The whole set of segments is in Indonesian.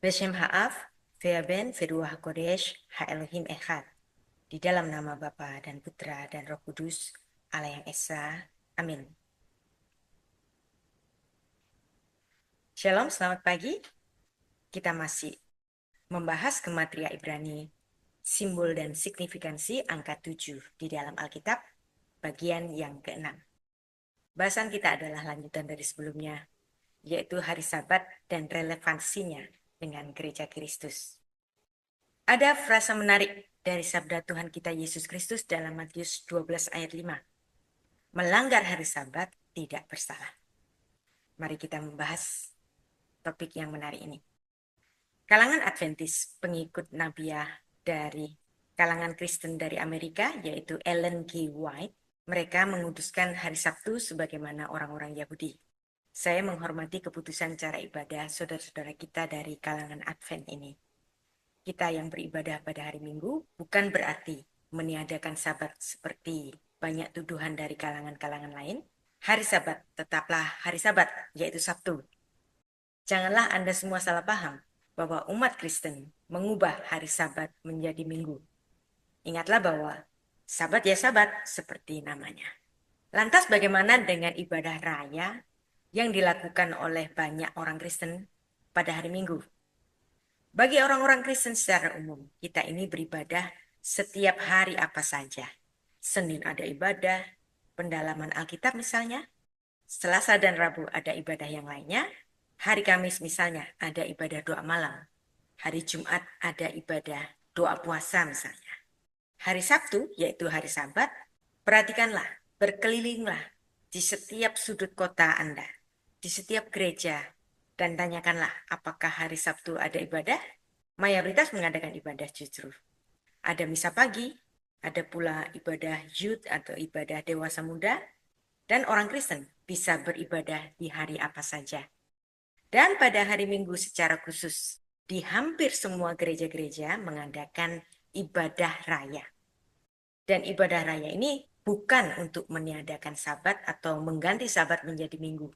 Beshem Ha'af, Ve'aben, Ve'ruah Kodesh, Ha'elohim Echad. Di dalam nama Bapa dan Putra dan Roh Kudus, Allah yang Esa. Amin. Shalom, selamat pagi. Kita masih membahas gematria Ibrani, simbol dan signifikansi angka 7 di dalam Alkitab, bagian yang ke-6. Bahasan kita adalah lanjutan dari sebelumnya, yaitu hari Sabat dan relevansinya dengan gereja Kristus. Ada frasa menarik dari sabda Tuhan kita Yesus Kristus dalam Matius 12 ayat 5. Melanggar hari Sabat tidak bersalah. Mari kita membahas topik yang menarik ini. Kalangan Adventis, pengikut Nabiah dari kalangan Kristen dari Amerika, yaitu Ellen G. White, mereka menguduskan hari Sabtu sebagaimana orang-orang Yahudi. Saya menghormati keputusan cara ibadah saudara-saudara kita dari kalangan Advent ini. Kita yang beribadah pada hari Minggu bukan berarti meniadakan Sabat seperti banyak tuduhan dari kalangan-kalangan lain. Hari Sabat tetaplah hari Sabat, yaitu Sabtu. Janganlah Anda semua salah paham bahwa umat Kristen mengubah hari Sabat menjadi Minggu. Ingatlah bahwa Sabat ya Sabat seperti namanya. Lantas bagaimana dengan ibadah raya yang dilakukan oleh banyak orang Kristen pada hari Minggu? Bagi orang-orang Kristen secara umum, kita ini beribadah setiap hari apa saja. Senin ada ibadah, pendalaman Alkitab misalnya. Selasa dan Rabu ada ibadah yang lainnya. Hari Kamis misalnya ada ibadah doa malam. Hari Jumat ada ibadah doa puasa misalnya. Hari Sabtu, yaitu hari Sabat, perhatikanlah, berkelilinglah di setiap sudut kota Anda, di setiap gereja, dan tanyakanlah apakah hari Sabtu ada ibadah. Mayoritas mengadakan ibadah justru. Ada misa pagi, ada pula ibadah youth atau ibadah dewasa muda, dan orang Kristen bisa beribadah di hari apa saja. Dan pada hari Minggu secara khusus, di hampir semua gereja-gereja mengadakan ibadah raya. Dan ibadah raya ini bukan untuk meniadakan Sabat atau mengganti Sabat menjadi Minggu.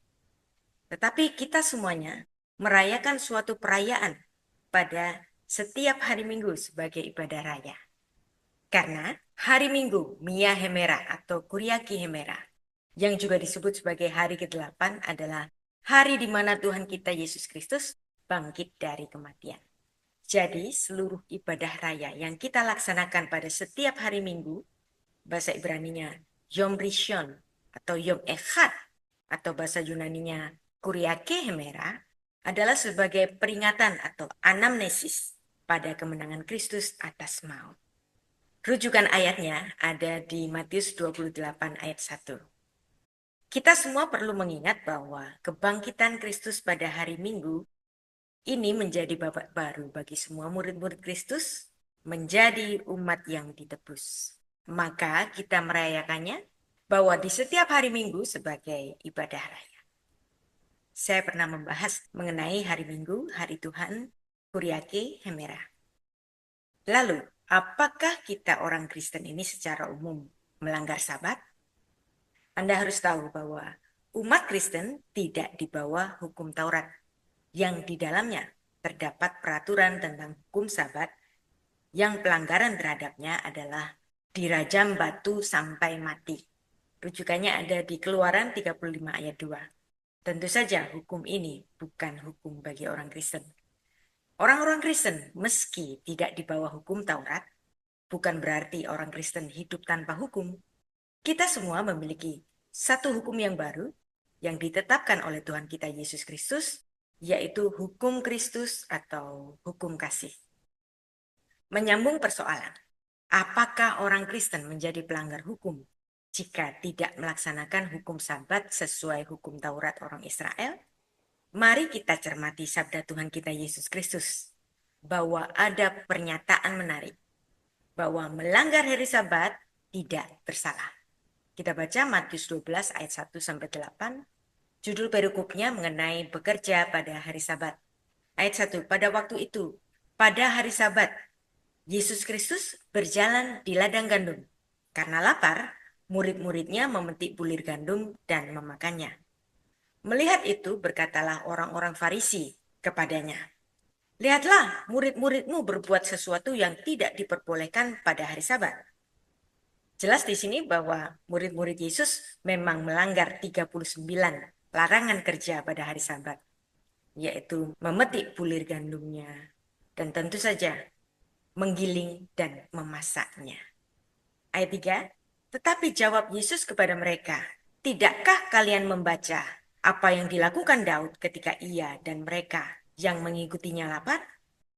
Tetapi kita semuanya merayakan suatu perayaan pada setiap hari Minggu sebagai ibadah raya. Karena hari Minggu, Mia Hemera atau Kuriaki Hemera, yang juga disebut sebagai hari ke-8 adalah hari di mana Tuhan kita Yesus Kristus bangkit dari kematian. Jadi seluruh ibadah raya yang kita laksanakan pada setiap hari Minggu, bahasa Ibraninya Yom Rishon atau Yom Echad, atau bahasa Yunaninya Kuriake Hemera, adalah sebagai peringatan atau anamnesis pada kemenangan Kristus atas maut. Rujukan ayatnya ada di Matius 28 ayat 1. Kita semua perlu mengingat bahwa kebangkitan Kristus pada hari Minggu ini menjadi babak baru bagi semua murid-murid Kristus menjadi umat yang ditebus. Maka kita merayakannya bahwa di setiap hari Minggu sebagai ibadah raya. Saya pernah membahas mengenai hari Minggu, hari Tuhan, Kuriake Hemera. Lalu, apakah kita orang Kristen ini secara umum melanggar Sabat? Anda harus tahu bahwa umat Kristen tidak di bawah hukum Taurat, yang di dalamnya terdapat peraturan tentang hukum Sabat yang pelanggaran terhadapnya adalah dirajam batu sampai mati. Rujukannya ada di Keluaran 35 ayat 2. Tentu saja hukum ini bukan hukum bagi orang Kristen. Orang-orang Kristen meski tidak di bawah hukum Taurat, bukan berarti orang Kristen hidup tanpa hukum. Kita semua memiliki satu hukum yang baru yang ditetapkan oleh Tuhan kita Yesus Kristus, yaitu hukum Kristus atau hukum kasih. Menyambung persoalan, apakah orang Kristen menjadi pelanggar hukum jika tidak melaksanakan hukum Sabat sesuai hukum Taurat orang Israel? Mari kita cermati sabda Tuhan kita Yesus Kristus bahwa ada pernyataan menarik bahwa melanggar hari Sabat tidak bersalah. Kita baca Matius 12 ayat 1 sampai 8. Judul perikopnya mengenai bekerja pada hari Sabat. Ayat 1, pada waktu itu, pada hari Sabat, Yesus Kristus berjalan di ladang gandum. Karena lapar, murid-muridnya memetik bulir gandum dan memakannya. Melihat itu, berkatalah orang-orang Farisi kepadanya, Lihatlah, murid-muridmu berbuat sesuatu yang tidak diperbolehkan pada hari Sabat. Jelas di sini bahwa murid-murid Yesus memang melanggar 39 larangan kerja pada hari Sabat, yaitu memetik bulir gandumnya, dan tentu saja menggiling dan memasaknya. Ayat 3, tetapi jawab Yesus kepada mereka, tidakkah kalian membaca apa yang dilakukan Daud ketika ia dan mereka yang mengikutinya lapar?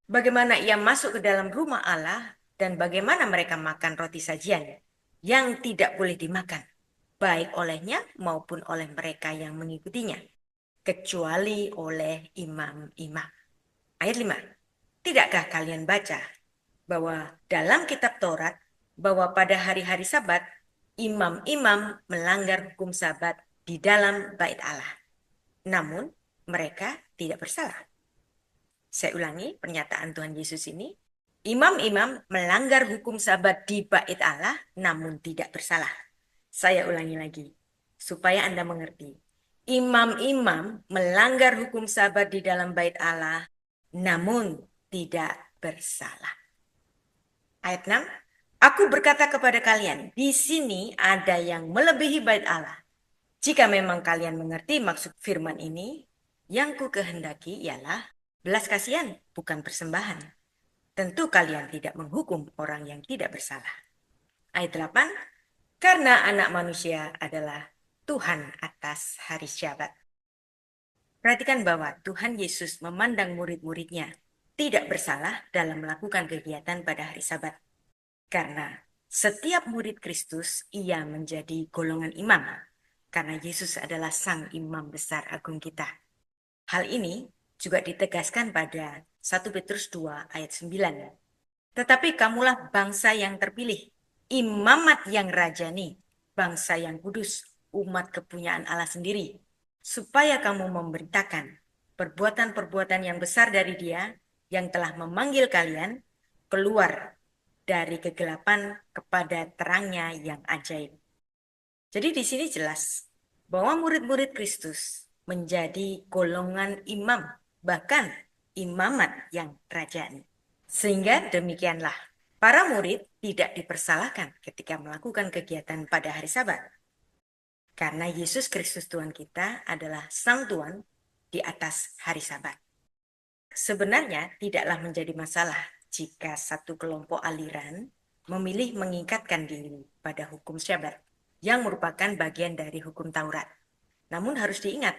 Bagaimana ia masuk ke dalam rumah Allah dan bagaimana mereka makan roti sajian yang tidak boleh dimakan, baik olehnya maupun oleh mereka yang mengikutinya, kecuali oleh imam-imam. Ayat 5. Tidakkah kalian baca bahwa dalam kitab Taurat bahwa pada hari-hari Sabat imam-imam melanggar hukum Sabat di dalam bait Allah. Namun mereka tidak bersalah. Saya ulangi pernyataan Tuhan Yesus ini. Imam-imam melanggar hukum Sabat di bait Allah namun tidak bersalah. Saya ulangi lagi supaya Anda mengerti. Imam-imam melanggar hukum Sabat di dalam bait Allah namun tidak bersalah. Ayat 6, aku berkata kepada kalian, di sini ada yang melebihi bait Allah. Jika memang kalian mengerti maksud firman ini, yang ku kehendaki ialah belas kasihan, bukan persembahan. Tentu kalian tidak menghukum orang yang tidak bersalah. Ayat 8, karena anak manusia adalah Tuhan atas hari Syabat. Perhatikan bahwa Tuhan Yesus memandang murid-muridnya tidak bersalah dalam melakukan kegiatan pada hari Sabat. Karena setiap murid Kristus ia menjadi golongan imam. Karena Yesus adalah sang imam besar agung kita. Hal ini juga ditegaskan pada 1 Petrus 2 ayat 9. Tetapi kamulah bangsa yang terpilih, imamat yang rajani, bangsa yang kudus, umat kepunyaan Allah sendiri, supaya kamu memberitakan perbuatan-perbuatan yang besar dari Dia yang telah memanggil kalian keluar dari kegelapan kepada terangnya yang ajaib. Jadi di sini jelas bahwa murid-murid Kristus menjadi golongan imam, bahkan imamat yang rajani. Sehingga demikianlah, para murid tidak dipersalahkan ketika melakukan kegiatan pada hari Sabat. Karena Yesus Kristus Tuhan kita adalah Sang Tuhan di atas hari Sabat. Sebenarnya tidaklah menjadi masalah jika satu kelompok aliran memilih mengikatkan diri pada hukum Syabat yang merupakan bagian dari hukum Taurat. Namun harus diingat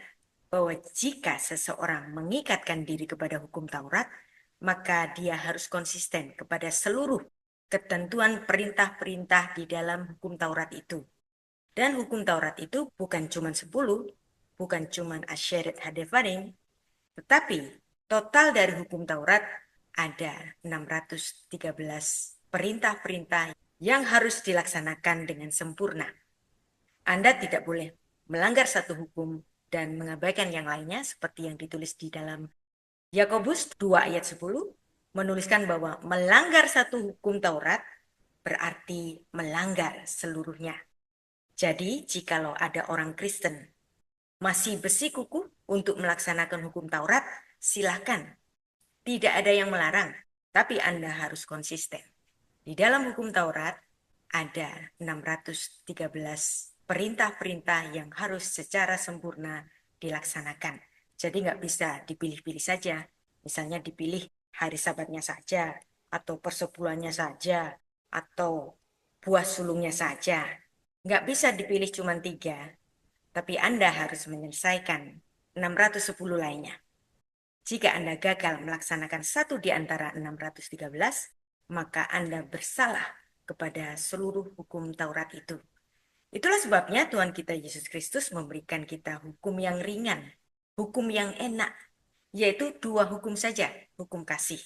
bahwa jika seseorang mengikatkan diri kepada hukum Taurat, maka dia harus konsisten kepada seluruh ketentuan perintah-perintah di dalam hukum Taurat itu. Dan hukum Taurat itu bukan cuma 10, bukan cuma asyeret hadefarim, tetapi total dari hukum Taurat ada 613 perintah-perintah yang harus dilaksanakan dengan sempurna. Anda tidak boleh melanggar satu hukum dan mengabaikan yang lainnya seperti yang ditulis di dalam Yakobus 2 ayat 10 menuliskan bahwa melanggar satu hukum Taurat berarti melanggar seluruhnya. Jadi, jikalau ada orang Kristen masih bersikukuh untuk melaksanakan hukum Taurat, silahkan. Tidak ada yang melarang, tapi Anda harus konsisten. Di dalam hukum Taurat ada 613 perintah-perintah yang harus secara sempurna dilaksanakan. Jadi nggak bisa dipilih-pilih saja. Misalnya dipilih hari Sabatnya saja, atau persepuluhannya saja, atau buah sulungnya saja. Nggak bisa dipilih cuma 3, tapi Anda harus menyelesaikan 610 lainnya. Jika Anda gagal melaksanakan satu di antara 613, maka Anda bersalah kepada seluruh hukum Taurat itu. Itulah sebabnya Tuhan kita Yesus Kristus memberikan kita hukum yang ringan, hukum yang enak, yaitu 2 hukum saja, hukum kasih.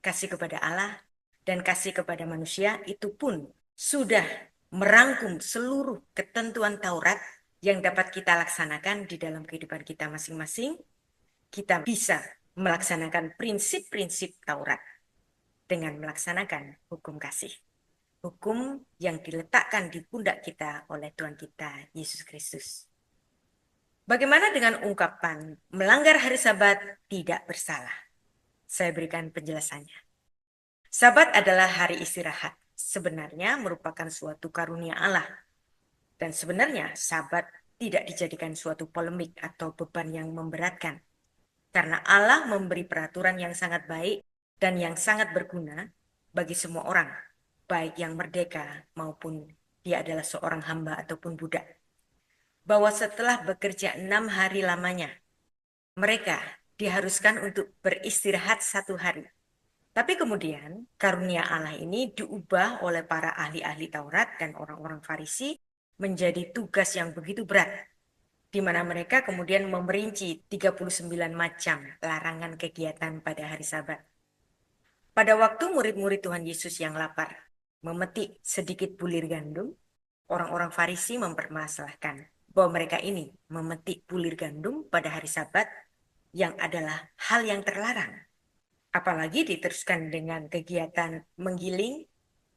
Kasih kepada Allah dan kasih kepada manusia itu pun sudah merangkum seluruh ketentuan Taurat yang dapat kita laksanakan di dalam kehidupan kita masing-masing. Kita bisa melaksanakan prinsip-prinsip Taurat dengan melaksanakan hukum kasih. Hukum yang diletakkan di pundak kita oleh Tuhan kita Yesus Kristus. Bagaimana dengan ungkapan melanggar hari Sabat tidak bersalah? Saya berikan penjelasannya. Sabat adalah hari istirahat. Sebenarnya merupakan suatu karunia Allah. Dan sebenarnya Sabat tidak dijadikan suatu polemik atau beban yang memberatkan. Karena Allah memberi peraturan yang sangat baik dan yang sangat berguna bagi semua orang, baik yang merdeka maupun dia adalah seorang hamba ataupun budak. Bahwa setelah bekerja 6 hari lamanya, mereka diharuskan untuk beristirahat 1 hari. Tapi kemudian karunia Allah ini diubah oleh para ahli-ahli Taurat dan orang-orang Farisi menjadi tugas yang begitu berat, di mana mereka kemudian memerinci 39 macam larangan kegiatan pada hari Sabat. Pada waktu murid-murid Tuhan Yesus yang lapar memetik sedikit bulir gandum, orang-orang Farisi mempermasalahkan bahwa mereka ini memetik bulir gandum pada hari Sabat yang adalah hal yang terlarang. Apalagi diteruskan dengan kegiatan menggiling,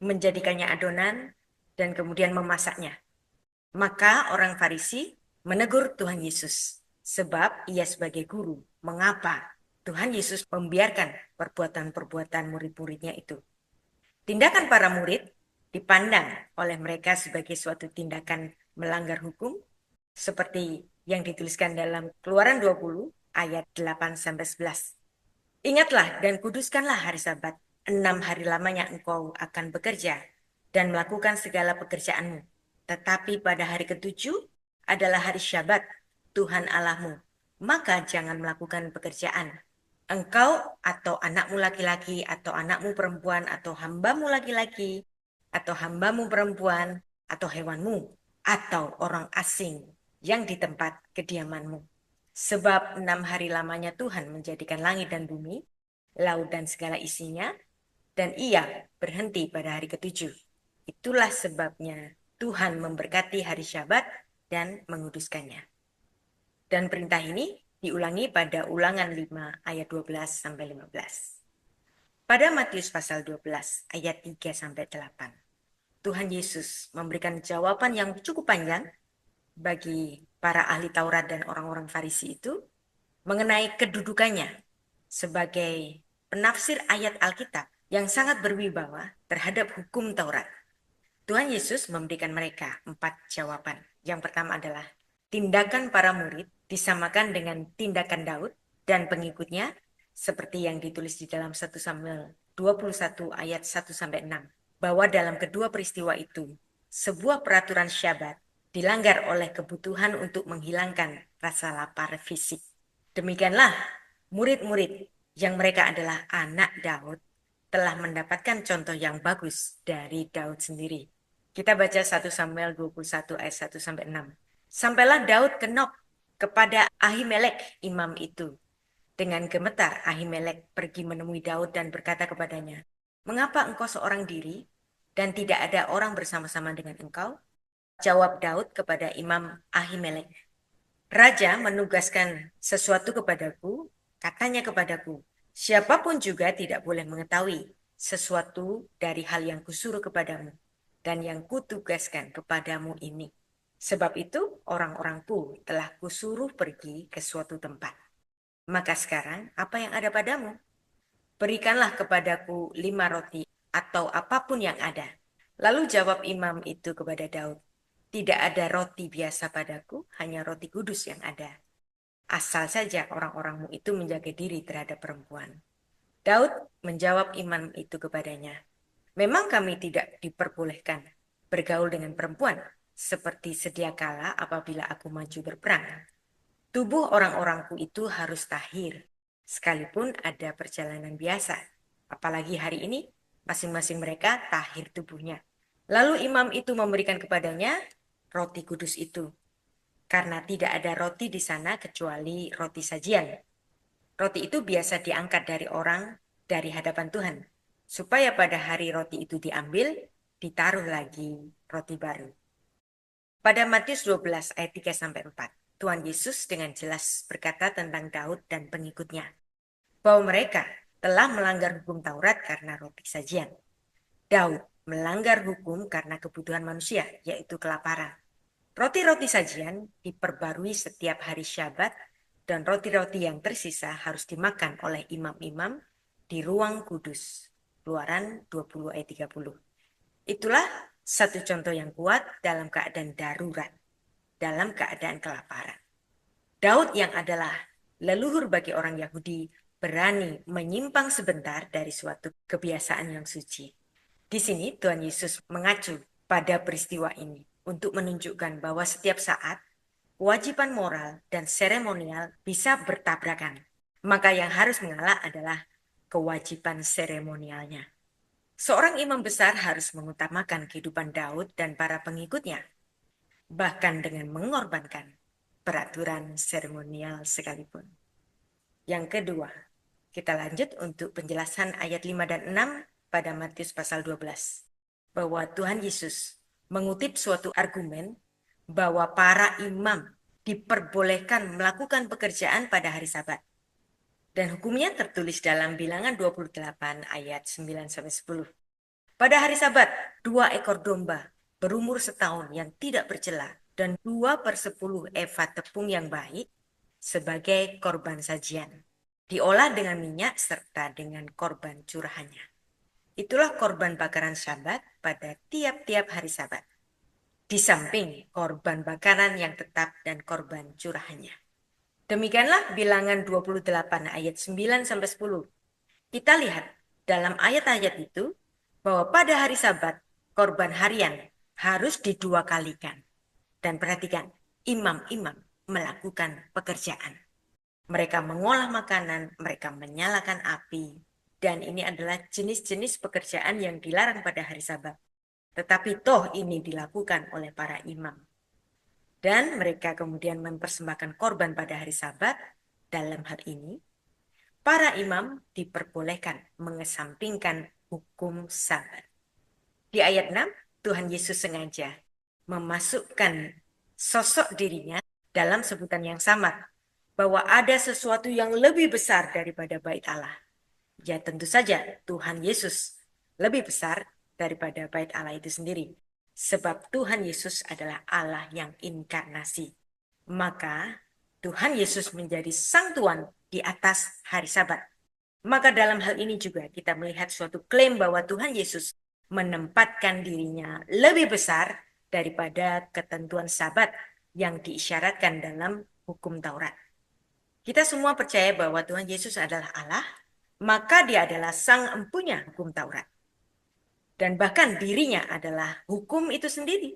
menjadikannya adonan, dan kemudian memasaknya. Maka orang Farisi menegur Tuhan Yesus, sebab ia sebagai guru, mengapa Tuhan Yesus membiarkan perbuatan-perbuatan murid-muridnya itu. Tindakan para murid dipandang oleh mereka sebagai suatu tindakan melanggar hukum, seperti yang dituliskan dalam Keluaran 20 ayat 8-11. Ingatlah dan kuduskanlah hari Sabat. 6 hari lamanya engkau akan bekerja dan melakukan segala pekerjaanmu. Tetapi pada hari ketujuh adalah hari Syabat Tuhan Allahmu. Maka jangan melakukan pekerjaan. Engkau atau anakmu laki-laki atau anakmu perempuan atau hambamu laki-laki atau hambamu perempuan atau hewanmu atau orang asing yang di tempat kediamanmu. Sebab 6 hari lamanya Tuhan menjadikan langit dan bumi, laut dan segala isinya, dan ia berhenti pada hari ketujuh. Itulah sebabnya Tuhan memberkati hari Syabat dan menguduskannya. Dan perintah ini diulangi pada Ulangan 5 ayat 12-15. Pada Matius pasal 12 ayat 3-8, Tuhan Yesus memberikan jawaban yang cukup panjang bagi para ahli Taurat dan orang-orang Farisi itu mengenai kedudukannya sebagai penafsir ayat Alkitab yang sangat berwibawa terhadap hukum Taurat. Tuhan Yesus memberikan mereka 4 jawaban. Yang pertama adalah tindakan para murid disamakan dengan tindakan Daud dan pengikutnya seperti yang ditulis di dalam 1 Samuel 21 ayat 1-6. Bahwa dalam kedua peristiwa itu, sebuah peraturan Syabat dilanggar oleh kebutuhan untuk menghilangkan rasa lapar fisik. Demikianlah murid-murid yang mereka adalah anak Daud telah mendapatkan contoh yang bagus dari Daud sendiri. Kita baca 1 Samuel 21 ayat 1-6. Sampailah Daud ke Nob kepada Ahimelek imam itu. Dengan gemetar Ahimelek pergi menemui Daud dan berkata kepadanya, "Mengapa engkau seorang diri dan tidak ada orang bersama-sama dengan engkau?" Jawab Daud kepada Imam Ahimelek, "Raja menugaskan sesuatu kepadaku, katanya kepadaku, siapapun juga tidak boleh mengetahui sesuatu dari hal yang kusuruh kepadamu dan yang kutugaskan kepadamu ini. Sebab itu orang-orangku telah kusuruh pergi ke suatu tempat. Maka sekarang apa yang ada padamu? Berikanlah kepadaku 5 roti atau apapun yang ada." Lalu jawab imam itu kepada Daud, "Tidak ada roti biasa padaku, hanya roti kudus yang ada. Asal saja orang-orangmu itu menjaga diri terhadap perempuan." Daud menjawab imam itu kepadanya, "Memang kami tidak diperbolehkan bergaul dengan perempuan, seperti sedia kala apabila aku maju berperang. Tubuh orang-orangku itu harus tahir, sekalipun ada perjalanan biasa. Apalagi hari ini, masing-masing mereka tahir tubuhnya." Lalu imam itu memberikan kepadanya roti kudus itu, karena tidak ada roti di sana kecuali roti sajian. Roti itu biasa diangkat dari orang dari hadapan Tuhan, supaya pada hari roti itu diambil, ditaruh lagi roti baru. Pada Matius 12 ayat 3-4, Tuhan Yesus dengan jelas berkata tentang Daud dan pengikutnya, bahwa mereka telah melanggar hukum Taurat karena roti sajian. Daud melanggar hukum karena kebutuhan manusia, yaitu kelaparan. Roti-roti sajian diperbarui setiap hari Syabat, dan roti-roti yang tersisa harus dimakan oleh imam-imam di ruang kudus. Keluaran 20 ayat 30. Itulah satu contoh yang kuat dalam keadaan darurat, dalam keadaan kelaparan. Daud yang adalah leluhur bagi orang Yahudi berani menyimpang sebentar dari suatu kebiasaan yang suci. Di sini Tuhan Yesus mengacu pada peristiwa ini untuk menunjukkan bahwa setiap saat kewajiban moral dan seremonial bisa bertabrakan. Maka yang harus mengalah adalah kewajiban seremonialnya. Seorang imam besar harus mengutamakan kehidupan Daud dan para pengikutnya, bahkan dengan mengorbankan peraturan seremonial sekalipun. Yang kedua, kita lanjut untuk penjelasan ayat 5 dan 6 pada Matius pasal 12. Bahwa Tuhan Yesus mengutip suatu argumen bahwa para imam diperbolehkan melakukan pekerjaan pada hari Sabat. Dan hukumnya tertulis dalam Bilangan 28 ayat 9-10. Pada hari Sabat, 2 ekor domba berumur setahun yang tidak bercela dan 2/10 eva tepung yang baik sebagai korban sajian. Diolah dengan minyak serta dengan korban curahannya. Itulah korban bakaran Sabat pada tiap-tiap hari Sabat. Di samping korban bakaran yang tetap dan korban curahannya. Demikianlah Bilangan 28 ayat 9-10. Kita lihat dalam ayat-ayat itu bahwa pada hari Sabat korban harian harus didua kalikan. Dan perhatikan, imam-imam melakukan pekerjaan. Mereka mengolah makanan, mereka menyalakan api. Dan ini adalah jenis-jenis pekerjaan yang dilarang pada hari Sabat. Tetapi toh ini dilakukan oleh para imam. Dan mereka kemudian mempersembahkan korban pada hari Sabat. Dalam hal ini, para imam diperbolehkan mengesampingkan hukum Sabat. Di ayat 6, Tuhan Yesus sengaja memasukkan sosok dirinya dalam sebutan yang samar, bahwa ada sesuatu yang lebih besar daripada bait Allah. Ya tentu saja Tuhan Yesus lebih besar daripada bait Allah itu sendiri. Sebab Tuhan Yesus adalah Allah yang inkarnasi. Maka Tuhan Yesus menjadi Sang Tuhan di atas hari Sabat. Maka dalam hal ini juga kita melihat suatu klaim bahwa Tuhan Yesus menempatkan dirinya lebih besar daripada ketentuan Sabat yang diisyaratkan dalam hukum Taurat. Kita semua percaya bahwa Tuhan Yesus adalah Allah, maka dia adalah sang empunya hukum Taurat. Dan bahkan dirinya adalah hukum itu sendiri.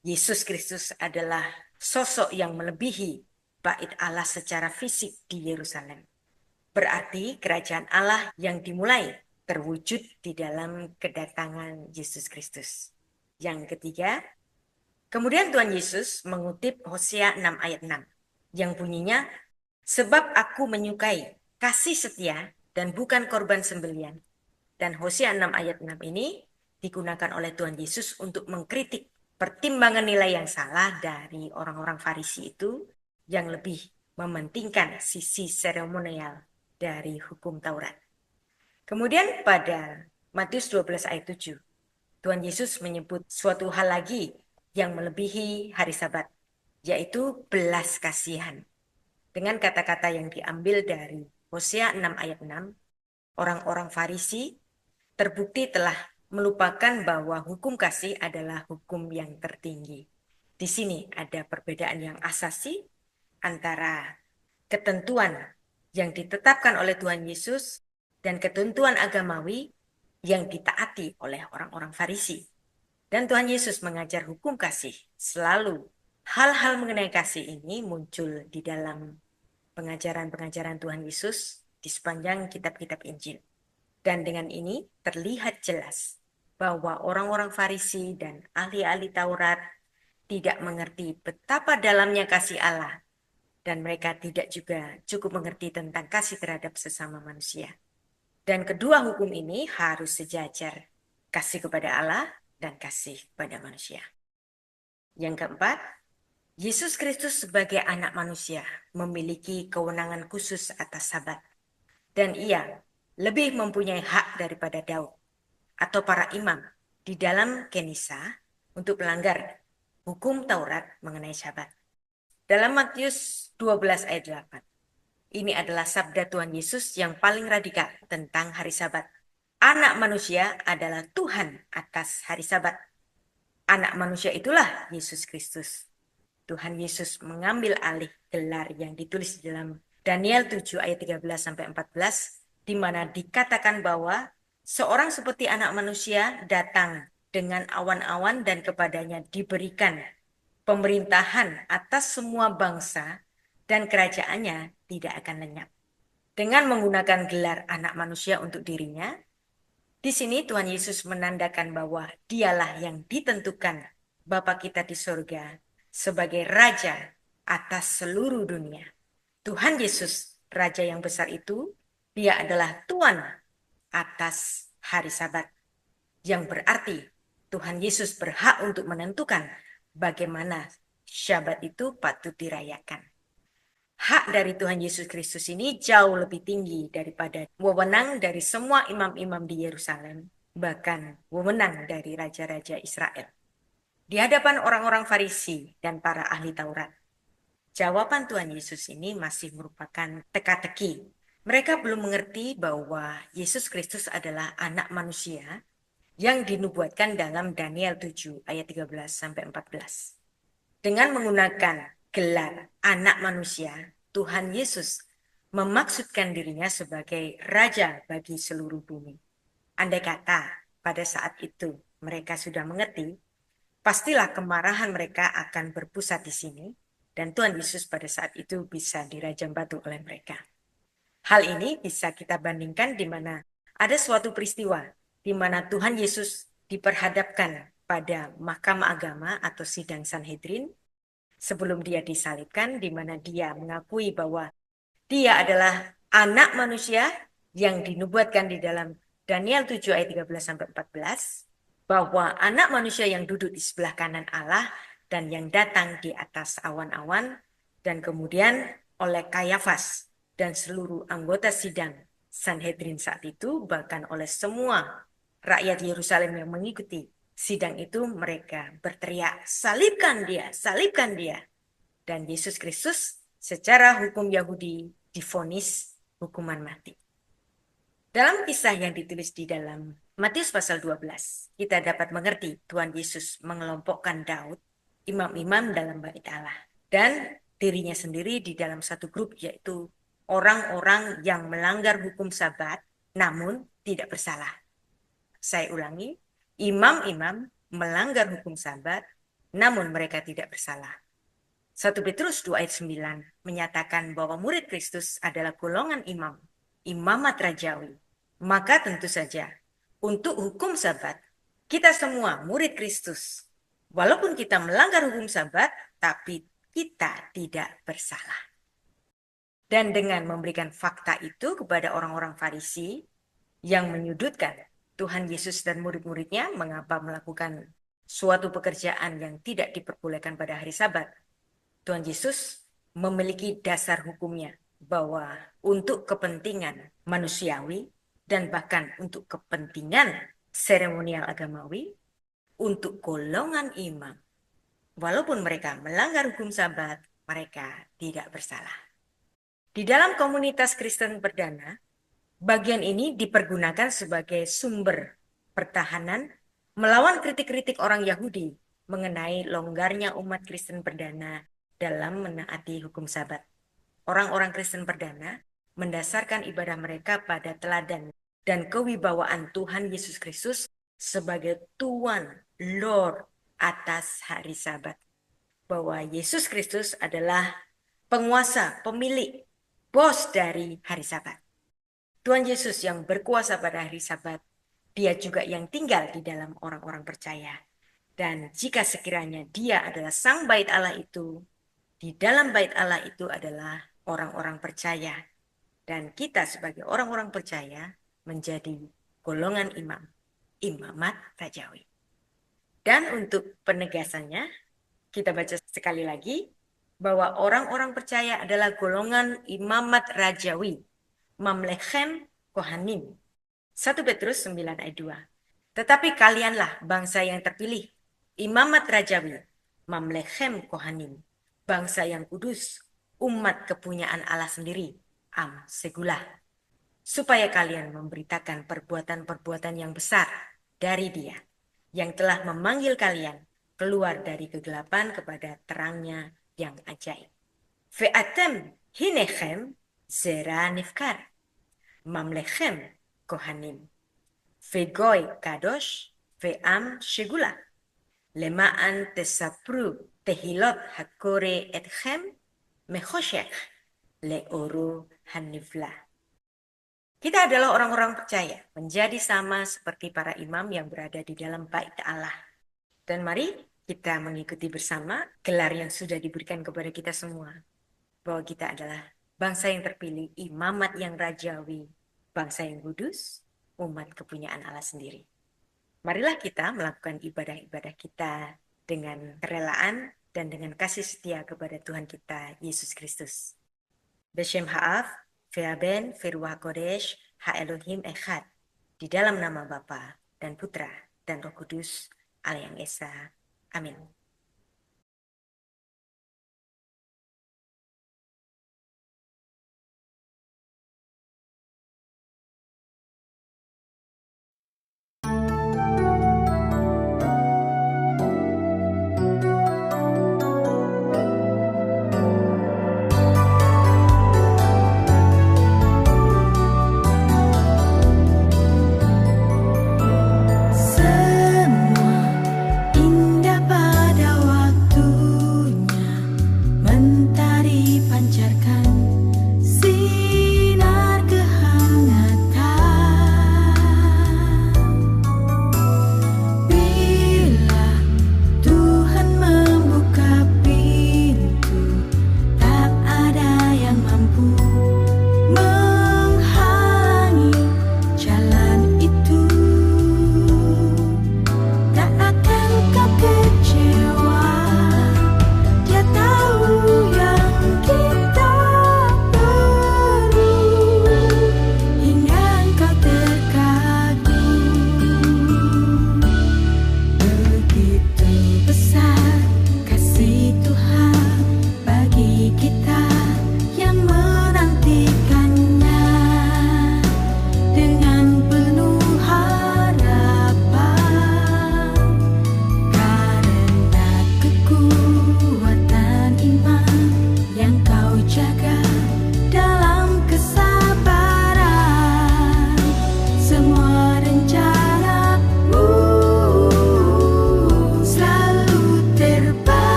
Yesus Kristus adalah sosok yang melebihi bait Allah secara fisik di Yerusalem. Berarti kerajaan Allah yang dimulai terwujud di dalam kedatangan Yesus Kristus. Yang ketiga, kemudian Tuhan Yesus mengutip Hosea 6 ayat 6 yang bunyinya, sebab aku menyukai kasih setia dan bukan korban sembelian. Dan Hosea 6 ayat 6 ini digunakan oleh Tuhan Yesus untuk mengkritik pertimbangan nilai yang salah dari orang-orang Farisi itu yang lebih mementingkan sisi seremonial dari hukum Taurat. Kemudian pada Matius 12 ayat 7, Tuhan Yesus menyebut suatu hal lagi yang melebihi hari Sabat, yaitu belas kasihan. Dengan kata-kata yang diambil dari Hosea 6 ayat 6, orang-orang Farisi terbukti telah melupakan bahwa hukum kasih adalah hukum yang tertinggi. Di sini ada perbedaan yang asasi antara ketentuan yang ditetapkan oleh Tuhan Yesus dan ketentuan agamawi yang ditaati oleh orang-orang Farisi. Dan Tuhan Yesus mengajar hukum kasih. Selalu hal-hal mengenai kasih ini muncul di dalam pengajaran-pengajaran Tuhan Yesus di sepanjang kitab-kitab Injil. Dan dengan ini terlihat jelas bahwa orang-orang Farisi dan ahli-ahli Taurat tidak mengerti betapa dalamnya kasih Allah. Dan mereka tidak juga cukup mengerti tentang kasih terhadap sesama manusia. Dan kedua hukum ini harus sejajar. Kasih kepada Allah dan kasih kepada manusia. Yang keempat, Yesus Kristus sebagai anak manusia memiliki kewenangan khusus atas Sabat. Dan ia lebih mempunyai hak daripada Daud atau para imam di dalam Kenisa untuk melanggar hukum Taurat mengenai Sabat. Dalam Matius 12 ayat 8, Ini adalah sabda Tuhan Yesus yang paling radikal tentang hari Sabat. Anak manusia adalah Tuhan atas hari Sabat. Anak manusia itulah Yesus Kristus. Tuhan Yesus mengambil alih gelar yang ditulis di dalam Daniel 7 ayat 13-14, di mana dikatakan bahwa seorang seperti anak manusia datang dengan awan-awan dan kepadanya diberikan pemerintahan atas semua bangsa dan kerajaannya tidak akan lenyap. Dengan menggunakan gelar anak manusia untuk dirinya, di sini Tuhan Yesus menandakan bahwa dialah yang ditentukan Bapa kita di surga sebagai Raja atas seluruh dunia. Tuhan Yesus, Raja yang besar itu, dia adalah Tuhan atas hari Sabat. Yang berarti Tuhan Yesus berhak untuk menentukan bagaimana Syabat itu patut dirayakan. Hak dari Tuhan Yesus Kristus ini jauh lebih tinggi daripada wewenang dari semua imam-imam di Yerusalem, bahkan wewenang dari raja-raja Israel. Di hadapan orang-orang Farisi dan para ahli Taurat, jawaban Tuhan Yesus ini masih merupakan teka-teki. Mereka belum mengerti bahwa Yesus Kristus adalah anak manusia yang dinubuatkan dalam Daniel 7 ayat 13-14. Dengan menggunakan gelar anak manusia, Tuhan Yesus memaksudkan dirinya sebagai raja bagi seluruh bumi. Andai kata pada saat itu mereka sudah mengerti, pastilah kemarahan mereka akan berpusat di sini, dan Tuhan Yesus pada saat itu bisa dirajam batu oleh mereka. Hal ini bisa kita bandingkan di mana ada suatu peristiwa di mana Tuhan Yesus diperhadapkan pada mahkamah agama atau sidang Sanhedrin sebelum dia disalibkan, di mana dia mengakui bahwa dia adalah anak manusia yang dinubuatkan di dalam Daniel 7 ayat 13-14, bahwa anak manusia yang duduk di sebelah kanan Allah dan yang datang di atas awan-awan, dan kemudian oleh Kayafas dan seluruh anggota sidang Sanhedrin saat itu, bahkan oleh semua rakyat Yerusalem yang mengikuti sidang itu, mereka berteriak, salibkan dia, salibkan dia. Dan Yesus Kristus secara hukum Yahudi divonis hukuman mati. Dalam kisah yang ditulis di dalam Matius pasal 12, kita dapat mengerti Tuhan Yesus mengelompokkan Daud, imam-imam dalam bait Allah, dan dirinya sendiri di dalam satu grup, yaitu orang-orang yang melanggar hukum Sabat namun tidak bersalah. Saya ulangi, imam-imam melanggar hukum Sabat namun mereka tidak bersalah. 1 Petrus 2 ayat 9 menyatakan bahwa murid Kristus adalah golongan imam, imamat rajawi. Maka tentu saja, untuk hukum Sabat, kita semua murid Kristus. Walaupun kita melanggar hukum Sabat, tapi kita tidak bersalah. Dan dengan memberikan fakta itu kepada orang-orang Farisi yang menyudutkan Tuhan Yesus dan murid-muridnya mengapa melakukan suatu pekerjaan yang tidak diperbolehkan pada hari Sabat, Tuhan Yesus memiliki dasar hukumnya bahwa untuk kepentingan manusiawi dan bahkan untuk kepentingan seremonial agamawi, untuk golongan imam, walaupun mereka melanggar hukum Sabat, mereka tidak bersalah. Di dalam komunitas Kristen perdana, bagian ini dipergunakan sebagai sumber pertahanan melawan kritik-kritik orang Yahudi mengenai longgarnya umat Kristen perdana dalam menaati hukum Sabat. Orang-orang Kristen perdana mendasarkan ibadah mereka pada teladan dan kewibawaan Tuhan Yesus Kristus sebagai Tuhan, Lord atas hari Sabat. Bahwa Yesus Kristus adalah penguasa, pemilik, bos dari hari Sabat. Tuhan Yesus yang berkuasa pada hari Sabat, dia juga yang tinggal di dalam orang-orang percaya. Dan jika sekiranya dia adalah sang bait Allah itu, di dalam bait Allah itu adalah orang-orang percaya. Dan kita sebagai orang-orang percaya menjadi golongan imam, imamat rajawi. Dan untuk penegasannya, kita baca sekali lagi bahwa orang-orang percaya adalah golongan imamat rajawi, mamlechem kohanim. 1 Petrus 9 ayat 2. Tetapi kalianlah bangsa yang terpilih, imamat rajawi, mamlechem kohanim, bangsa yang kudus, umat kepunyaan Allah sendiri, am segulah, supaya kalian memberitakan perbuatan-perbuatan yang besar dari Dia, yang telah memanggil kalian keluar dari kegelapan kepada terangnya yang ajaib. Ve'atem hinechem zera nifkar, mamlechem kohanim, vegoy kadosh, ve'am shegula, lema'an tesapru tehilot hakore etchem mechoshech leoru haniflah. Kita adalah orang-orang percaya, menjadi sama seperti para imam yang berada di dalam bait Allah. Dan mari kita mengikuti bersama gelar yang sudah diberikan kepada kita semua, bahwa kita adalah bangsa yang terpilih, imamat yang rajawi, bangsa yang kudus, umat kepunyaan Allah sendiri. Marilah kita melakukan ibadah-ibadah kita dengan kerelaan dan dengan kasih setia kepada Tuhan kita, Yesus Kristus. Beshem Ha'af, Ve'aben, Ve'ruah Kodesh, Ha'elohim Echad, di dalam nama Bapa dan Putra dan Roh Kudus, Allah yang Esa. Amin.